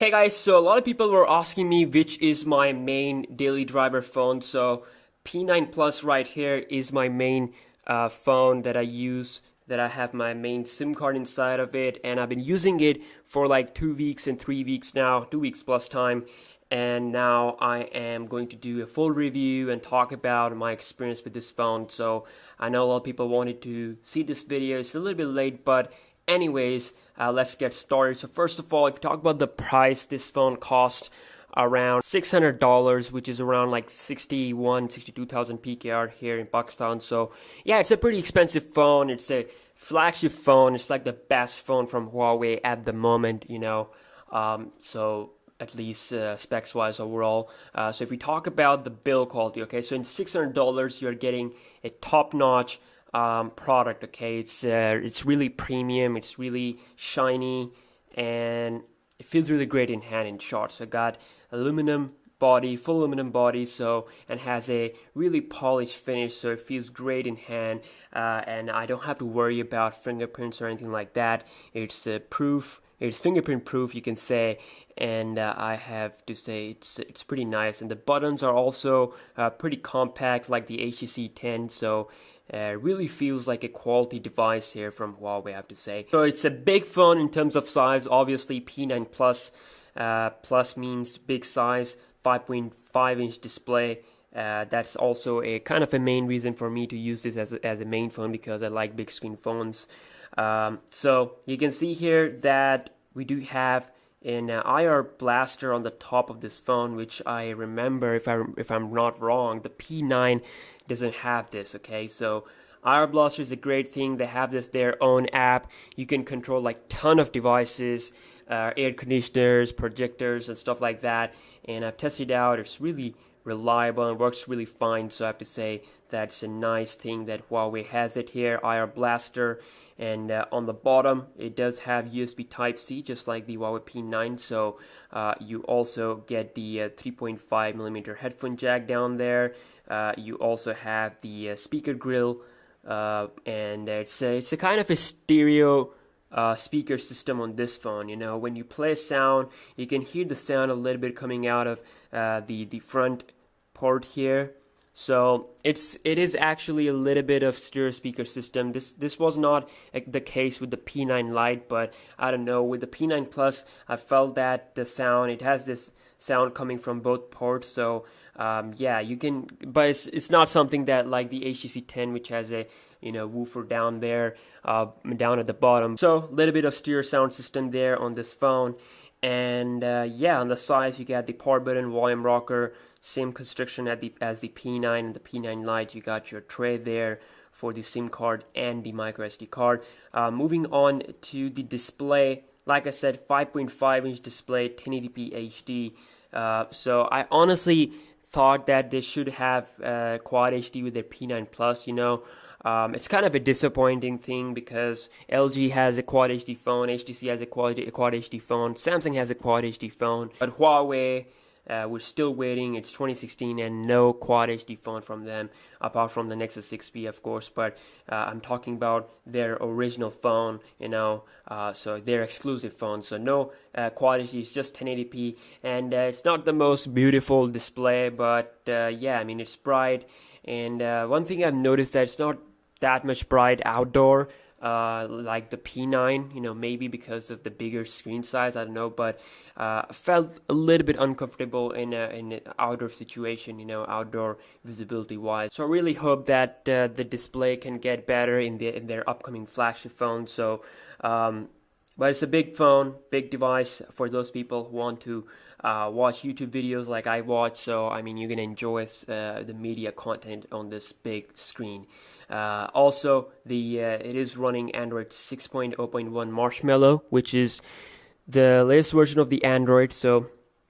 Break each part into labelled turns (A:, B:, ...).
A: Hey guys, so a lot of people were asking me which is my main daily driver phone. So P9 Plus right here is my main phone that I use, that I have my main SIM card inside of it, and I've been using it for like 2 weeks and 3 weeks now, 2 weeks plus time. And now I am going to do a full review and talk about my experience with this phone. So I know a lot of people wanted to see this video. It's a little bit late, but anyways, let's get started. So first of all, if you talk about the price, this phone cost around $600, which is around like 62,000 PKR here in Pakistan. So yeah, it's a pretty expensive phone. It's a flagship phone. It's like the best phone from Huawei at the moment. So at least specs wise overall. So if we talk about the build quality, okay, so in $600 you're getting a top notch product. Okay, it's really premium, it's really shiny, and it feels really great in hand. In short, so I got aluminum body, full aluminum body, so, and has a really polished finish, so it feels great in hand, and I don't have to worry about fingerprints or anything like that. It's proof, it's fingerprint proof, you can say. And I have to say it's pretty nice, and the buttons are also pretty compact like the HTC 10, so really feels like a quality device here from Huawei, I have to say. So it's a big phone in terms of size. Obviously P9 Plus, plus means big size, 5.5-inch display. That's also a kind of a main reason for me to use this as a main phone, because I like big screen phones. So you can see here that we do have an IR blaster on the top of this phone, which I remember, if I'm not wrong, the P9 doesn't have this. Okay, so IR blaster is a great thing. They have their own app. You can control like ton of devices, air conditioners, projectors, and stuff like that. And I've tested it out. It's really reliable and works really fine. So I have to say that's a nice thing that Huawei has it here, IR blaster. And on the bottom, it does have USB Type-C, just like the Huawei P9. So you also get the 3.5mm headphone jack down there. You also have the speaker grill, and it's a kind of a stereo speaker system on this phone. When you play sound, you can hear the sound a little bit coming out of the front port here. So it is actually a little bit of stereo speaker system. This was not the case with the P9 Lite, but I don't know, with the P9 Plus, I felt that the sound, it has this sound coming from both ports. So yeah, you can, but it's not something that like the HTC 10, which has a woofer down there, down at the bottom. So a little bit of stereo sound system there on this phone. And yeah, on the sides you got the power button, volume rocker, same construction as the P9 and the P9 Lite. You got your tray there for the SIM card and the micro SD card. Moving on to the display, like I said, 5.5-inch display, 1080p HD. So I honestly thought that they should have Quad HD with their P9 Plus. It's kind of a disappointing thing, because LG has a Quad HD phone, HTC has a Quad HD phone, Samsung has a Quad HD phone, but Huawei, we're still waiting. It's 2016 and no Quad HD phone from them, apart from the Nexus 6P, of course. But I'm talking about their original phone, so their exclusive phone. So no Quad HD, it's just 1080p, and it's not the most beautiful display, but yeah, I mean, it's bright. And one thing I've noticed, that it's not that much bright outdoor, like the P9, maybe because of the bigger screen size, I don't know, but felt a little bit uncomfortable in an outdoor situation, outdoor visibility wise. So I really hope that the display can get better in their upcoming flagship phone. So but it's a big phone, big device for those people who want to watch YouTube videos like I watch. So I mean, you can enjoy the media content on this big screen. Also, it is running Android 6.0.1 Marshmallow, which is the latest version of the Android. So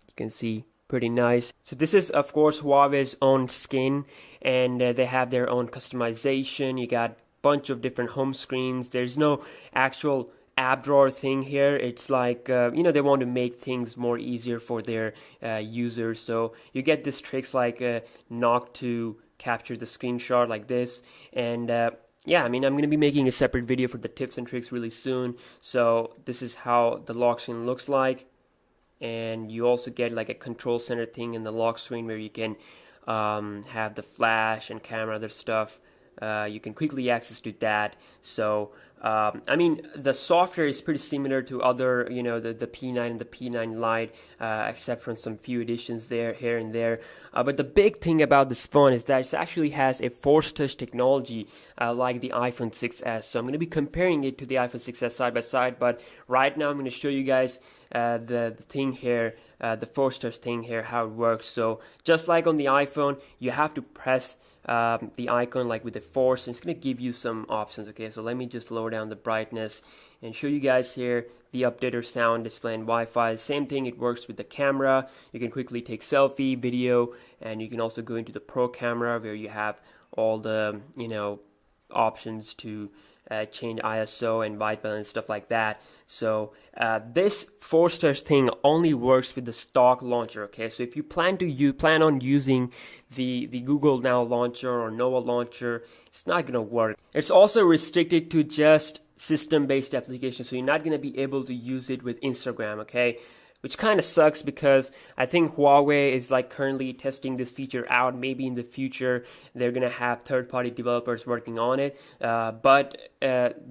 A: you can see, pretty nice. So this is of course Huawei's own skin, and they have their own customization. You got a bunch of different home screens. There's no actual app drawer thing here. It's like they want to make things more easier for their users. So you get these tricks like knock to capture the screenshot like this. And yeah, I mean, I'm going to be making a separate video for the tips and tricks really soon. So this is how the lock screen looks like. and you also get like a control center thing in the lock screen where you can have the flash and camera, other stuff. You can quickly access to that. So I mean, the software is pretty similar to other, you know, the P9 and the P9 Lite, except from some few additions there, here and there. But the big thing about this phone is that it actually has a Force Touch technology, like the iPhone 6s. So I'm going to be comparing it to the iPhone 6s side by side. But right now I'm going to show you guys the thing here, the Force Touch thing here, how it works. So just like on the iPhone, you have to press the icon like with the force, and it's going to give you some options. Okay, so let me just lower down the brightness and show you guys here the updater, sound, display, and Wi-Fi. Same thing, it works with the camera. You can quickly take selfie, video, and you can also go into the pro camera where you have all the, you know, options to change ISO and white balance and stuff like that. So this Force Touch thing only works with the stock launcher. Okay, so if you plan on using the Google Now launcher or Nova launcher, it's not gonna work. It's also restricted to just system-based applications, so you're not gonna be able to use it with Instagram. Okay, which kind of sucks because I think Huawei is like currently testing this feature out. Maybe in the future they're gonna have third-party developers working on it. But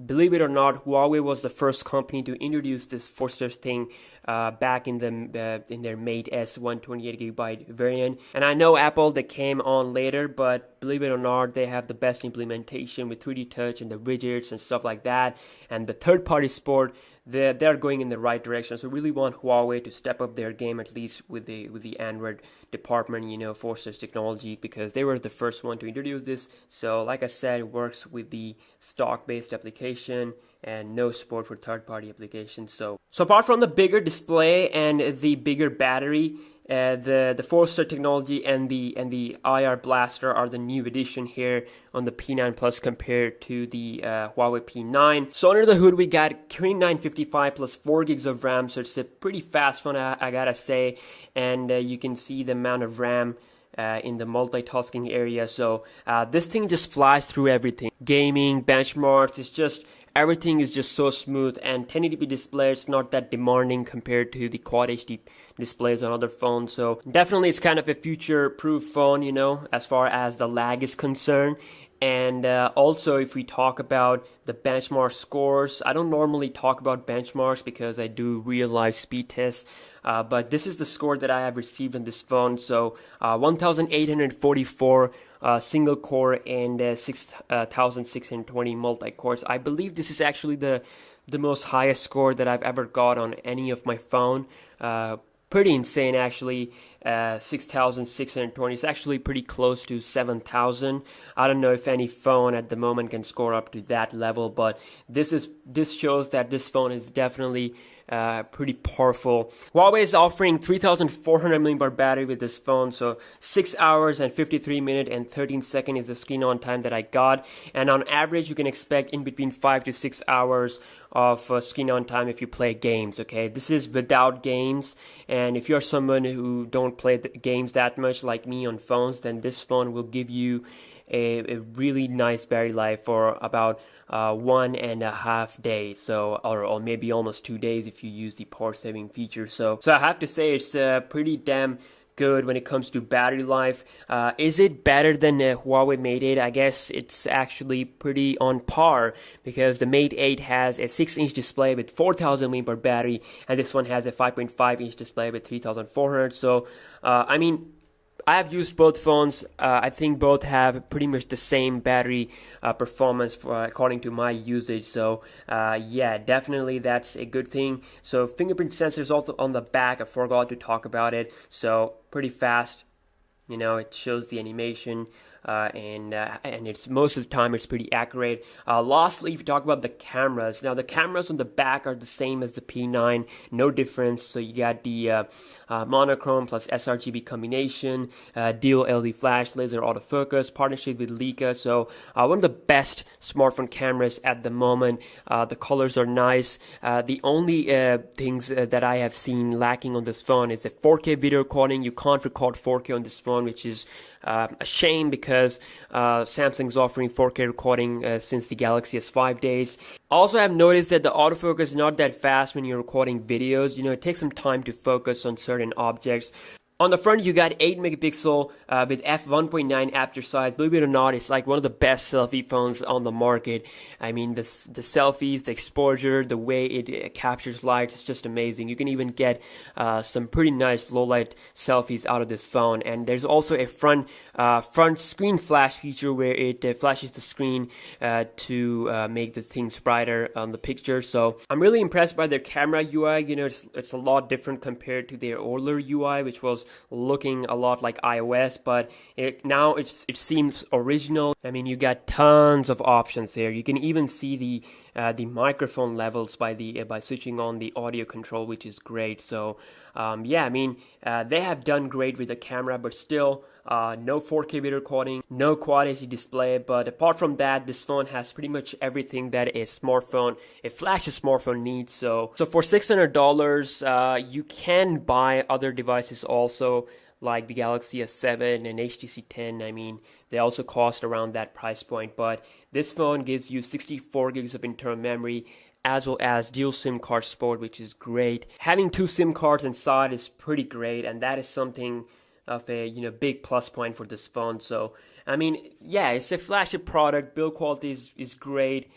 A: believe it or not, Huawei was the first company to introduce this Force Touch thing back in their Mate S 128GB variant. And I know Apple, that came on later, but believe it or not, they have the best implementation with 3D Touch and the widgets and stuff like that. And the third-party support, they're going in the right direction. So really want Huawei to step up their game, at least with the Android department, you know, Force Touch technology, because they were the first one to introduce this. So like I said, it works with the stock-based application and no support for third-party applications. So apart from the bigger display and the bigger battery, the Force Touch technology and the IR blaster are the new addition here on the P9 Plus compared to the Huawei P9. So under the hood we got Kirin 955 plus 4 gigs of RAM, so it's a pretty fast phone, I gotta say. And you can see the amount of RAM in the multitasking area. So this thing just flies through everything. Gaming, benchmarks, it's just everything is just so smooth, and 1080p display, it's not that demanding compared to the Quad HD displays on other phones. So definitely it's kind of a future-proof phone, you know, as far as the lag is concerned. And also, if we talk about the benchmark scores, I don't normally talk about benchmarks because I do real-life speed tests. But this is the score that I have received on this phone. So 1,844 single core and 6,620 multi-cores. I believe this is actually the most highest score that I've ever got on any of my phone. Pretty insane, actually. 6,620 is actually pretty close to 7,000. I don't know if any phone at the moment can score up to that level, but this shows that this phone is definitely pretty powerful. Huawei is offering 3,400 mAh battery with this phone, so 6 hours and 53 minutes and 13 seconds is the screen on time that I got. And on average, you can expect in between 5 to 6 hours of screen on time if you play games. Okay, this is without games, and if you're someone who don't play the games that much like me on phones, then this phone will give you a really nice battery life for about 1.5 days, so or maybe almost 2 days if you use the power saving feature. So I have to say it's pretty damn good when it comes to battery life. Is it better than the Huawei Mate 8? I guess it's actually pretty on par, because the Mate 8 has a 6-inch display with 4,000 mAh battery, and this one has a 5.5-inch display with 3,400. So I mean, I have used both phones. I think both have pretty much the same battery performance according to my usage. So yeah, definitely that's a good thing. So fingerprint sensor is also on the back. I forgot to talk about it. So pretty fast. You know, it shows the animation. And it's most of the time it's pretty accurate. Lastly, if you talk about the cameras, now the cameras on the back are the same as the P9, no difference. So you got the monochrome plus sRGB combination, dual LED flash, laser autofocus, partnership with Leica. So one of the best smartphone cameras at the moment. The colors are nice. The only things that I have seen lacking on this phone is a 4K video recording. You can't record 4K on this phone, which is a shame, because because Samsung's offering 4K recording since the Galaxy S5 days. Also, I've noticed that the autofocus is not that fast when you're recording videos. You know, it takes some time to focus on certain objects. On the front, you got 8 megapixel with f1.9 aperture size. Believe it or not, it's like one of the best selfie phones on the market. I mean, the selfies, the exposure, the way it captures light is just amazing. You can even get some pretty nice low light selfies out of this phone. And there's also a front screen flash feature where it flashes the screen to make the things brighter on the picture. So I'm really impressed by their camera UI. You know, it's a lot different compared to their older UI, which was looking a lot like iOS, but now it seems original. I mean, you got tons of options here. You can even see the microphone levels by switching on the audio control, which is great. So yeah, I mean, they have done great with the camera, but still no 4K video recording, no Quad HD display. But apart from that, this phone has pretty much everything that a flagship smartphone needs. So for $600, you can buy other devices also, like the Galaxy S7 and HTC 10. I mean, they also cost around that price point, but this phone gives you 64 gigs of internal memory, as well as dual SIM card support, which is great. Having 2 SIM cards inside is pretty great, and that is something of a big plus point for this phone. So I mean, yeah, it's a flagship product. Build quality is great.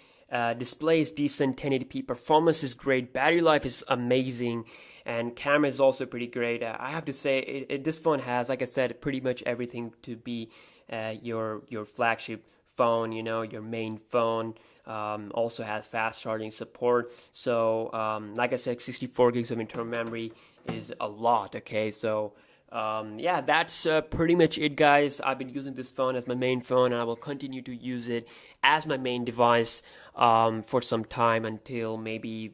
A: Display is decent, 1080p. Performance is great. Battery life is amazing. And camera is also pretty great. I have to say, this phone has, like I said, pretty much everything to be your flagship phone, your main phone. Also has fast charging support. So, like I said, 64 gigs of internal memory is a lot, okay? So, yeah, that's pretty much it, guys. I've been using this phone as my main phone, and I will continue to use it as my main device for some time until the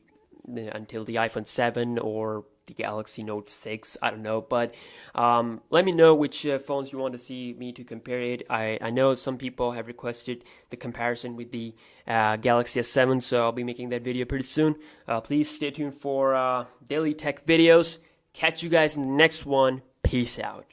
A: iPhone 7 or the Galaxy Note 6. I don't know, but let me know which phones you want to see me to compare it. I know some people have requested the comparison with the Galaxy S7, so I'll be making that video pretty soon. Please stay tuned for daily tech videos. Catch you guys in the next one. Peace out.